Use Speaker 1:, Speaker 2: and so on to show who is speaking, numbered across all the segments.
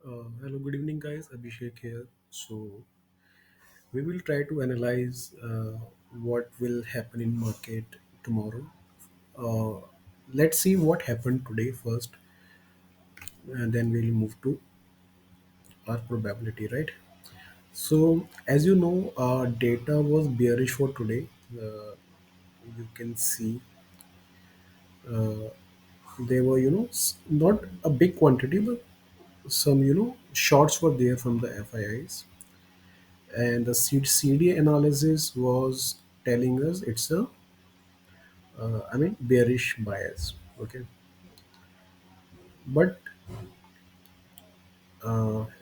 Speaker 1: Hello, good evening, guys. Abhishek here. So we will try to analyze what will happen in market tomorrow. Uh, let's see what happened today first, and then we'll move to our probability, right? So as you know, data was bearish for today. Uh, you can see uh, they were, not a big quantity, but some, shorts were there from the FIIs, and the CD analysis was telling us it's a bearish bias. Okay, but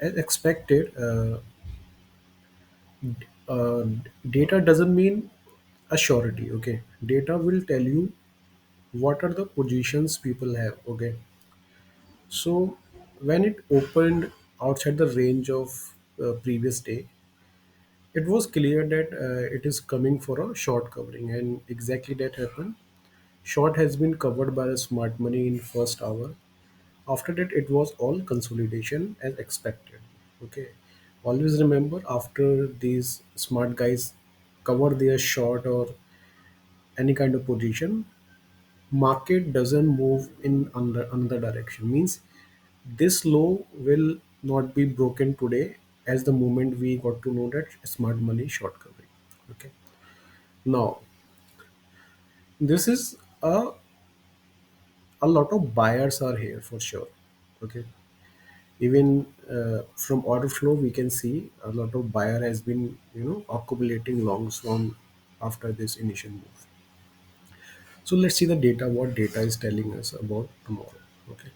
Speaker 1: as expected, uh, data doesn't mean a surety. Okay, data will tell you what are the positions people have. Okay, so when it opened outside the range of previous day, it was clear that it is coming for a short covering, and exactly that happened. Short has been covered by the smart money in first hour. After that, it was all consolidation as expected. Okay. Always remember, after these smart guys cover their short or any kind of position, market doesn't move in another direction. Means this low will not be broken today as the moment we got to know that smart money short covering. Okay. Now, this is a lot of buyers are here for sure. Okay, even from order flow we can see a lot of buyer has been accumulating longs from after this initial move. So let's see the data, what data is telling us about tomorrow. Okay,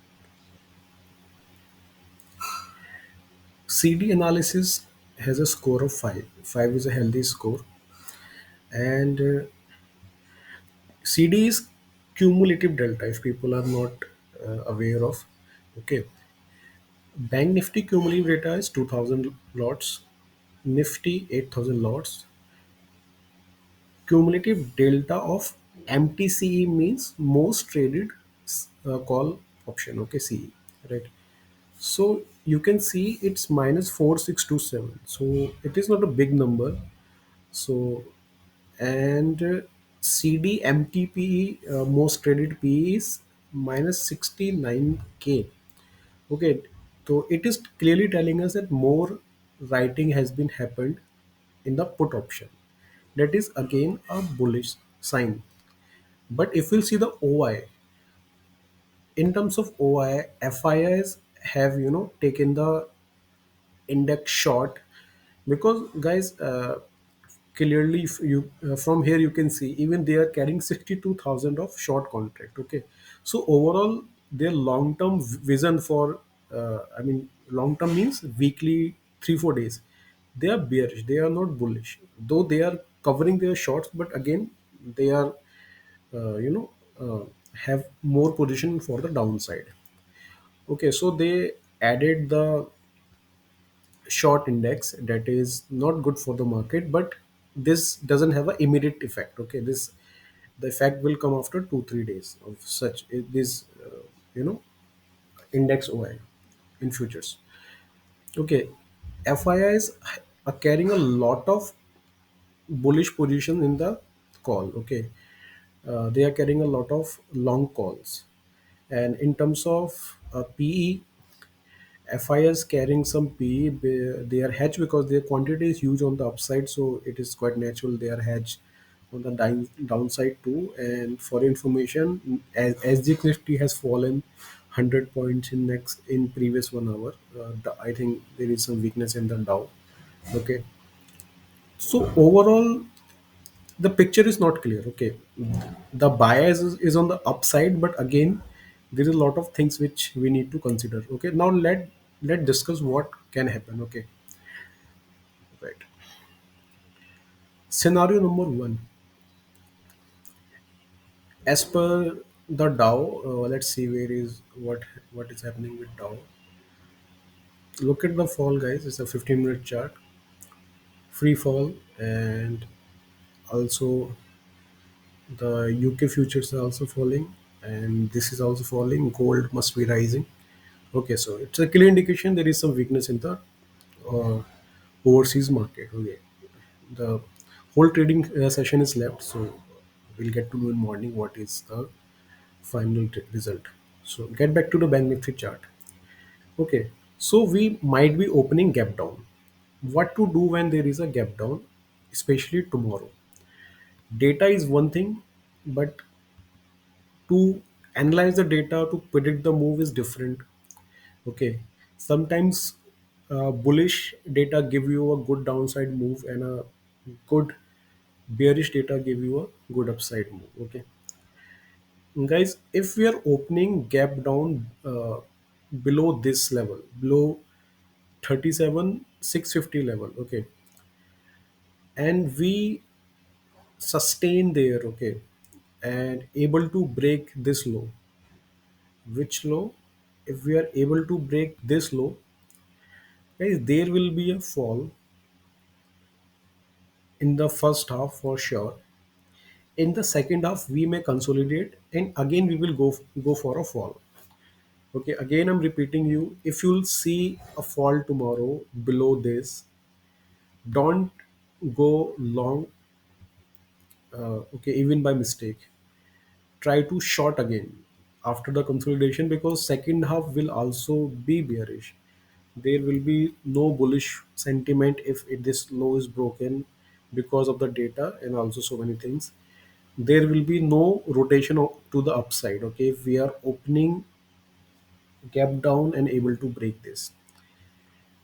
Speaker 1: CD analysis has a score of 5. 5 is a healthy score, and CD is cumulative delta if people are not aware of. Okay, bank nifty cumulative data is 2000 lots, nifty 8000 lots. Cumulative delta of MTCE means most traded call option. Okay, CE, right? So you can see it's minus 4627. So it is not a big number. So and CD MTPE most traded PE is minus 69K. Okay, so it is clearly telling us that more writing has been happened in the put option. That is again a bullish sign. But if we'll see the OI, in terms of OI, FIIs have taken the index short because guys, clearly if you from here you can see even they are carrying 62,000 of short contract. Okay, so overall their long term vision for long term means weekly 3 4 days, they are bearish, they are not bullish, though they are covering their shorts, but again they are uh, you know uh, have more position for the downside. Okay, so they added the short index that is not good for the market, but this doesn't have an immediate effect. Okay, this the effect will come after 2 3 days of such this you know index OI in futures. Okay, FIIs are carrying a lot of bullish position in the call. Okay, they are carrying a lot of long calls, and in terms of PE, FIs carrying some PE, they are hedged because their quantity is huge on the upside, so it is quite natural they are hedged on the downside too. And for information, as the Nifty has fallen 100 points in previous 1 hour, I think there is some weakness in the Dow. Okay, so overall the picture is not clear. Okay, the bias is on the upside, but again there is a lot of things which we need to consider. Okay, now let discuss what can happen. Okay, right. Scenario number one, as per the Dow, let's see where is what is happening with Dow. Look at the fall, guys. It's a 15-minute chart, free fall, and also the UK futures are also falling, and this is also falling. Gold must be rising. Okay, so it's a clear indication there is some weakness in the uh, overseas market. Okay, the whole trading session is left, so we'll get to know in morning what is the final result. So get back to the bank nifty chart. Okay, so we might be opening gap down. What to do when there is a gap down, especially tomorrow? Data is one thing, but to analyze the data to predict the move is different. Okay, sometimes bullish data give you a good downside move, and a good bearish data give you a good upside move. Okay, guys, if we are opening gap down below this level, below 37,650 level, okay, and we sustain there, okay, and able to break this low, which low? If we are able to break this low, guys, there will be a fall in the first half for sure. In the second half, we may consolidate, and again we will go for a fall. Okay, again I'm repeating you. If you'll see a fall tomorrow below this, don't go long. Okay, even by mistake, try to short again after the consolidation, because second half will also be bearish. There will be no bullish sentiment if this low is broken because of the data and also so many things. There will be no rotation to the upside. Okay, if we are opening gap down and able to break this,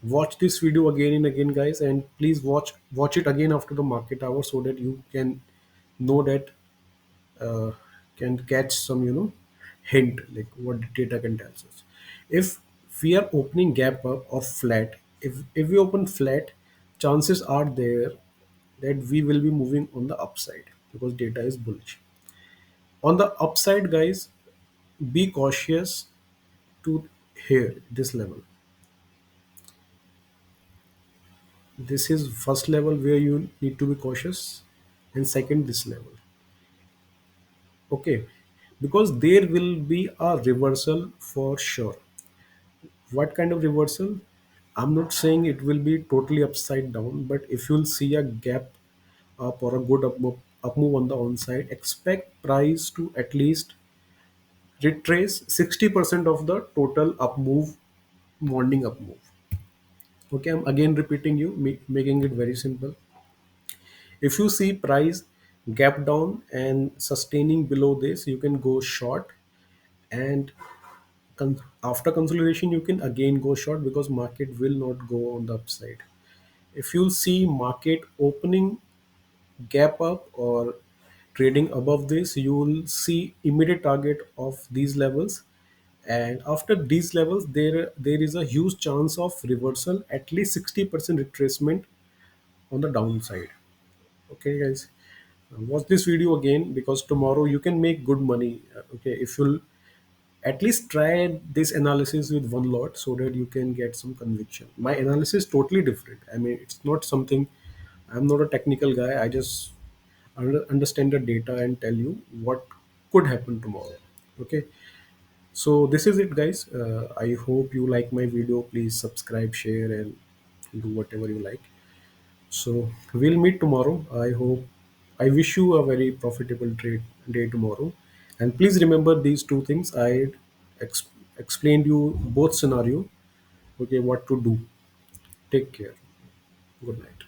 Speaker 1: watch this video again and again, guys, and please watch it again after the market hour, so that you can know that, uh, can catch some, hint like what the data can tell us. If we are opening gap up or flat, if we open flat, chances are there that we will be moving on the upside because data is bullish. On the upside, guys, be cautious to here this level. This is first level where you need to be cautious, and second this level. Okay, because there will be a reversal for sure. What kind of reversal? I'm not saying it will be totally upside down, but if you'll see a gap up or a good up move on the onside, expect price to at least retrace 60% of the total up move, morning up move. Okay, I'm again repeating you, making it very simple. If you see price gap down and sustaining below this, you can go short, and after consolidation you can again go short because market will not go on the upside. If you see market opening gap up or trading above this, you will see immediate target of these levels, and after these levels there is a huge chance of reversal, at least 60% retracement on the downside. Okay, guys, watch this video again, because tomorrow you can make good money. Okay, if you'll at least try this analysis with one lot, so that you can get some conviction. My analysis is totally different. I mean, it's not something, I'm not a technical guy. I just understand the data and tell you what could happen tomorrow. Okay, so this is it, guys. I hope you like my video. Please subscribe, share, and do whatever you like. So we'll meet tomorrow. I hope, I wish you a very profitable trade day tomorrow. And please remember these two things. I ex- explained you both scenario. Okay, what to do. Take care. Good night.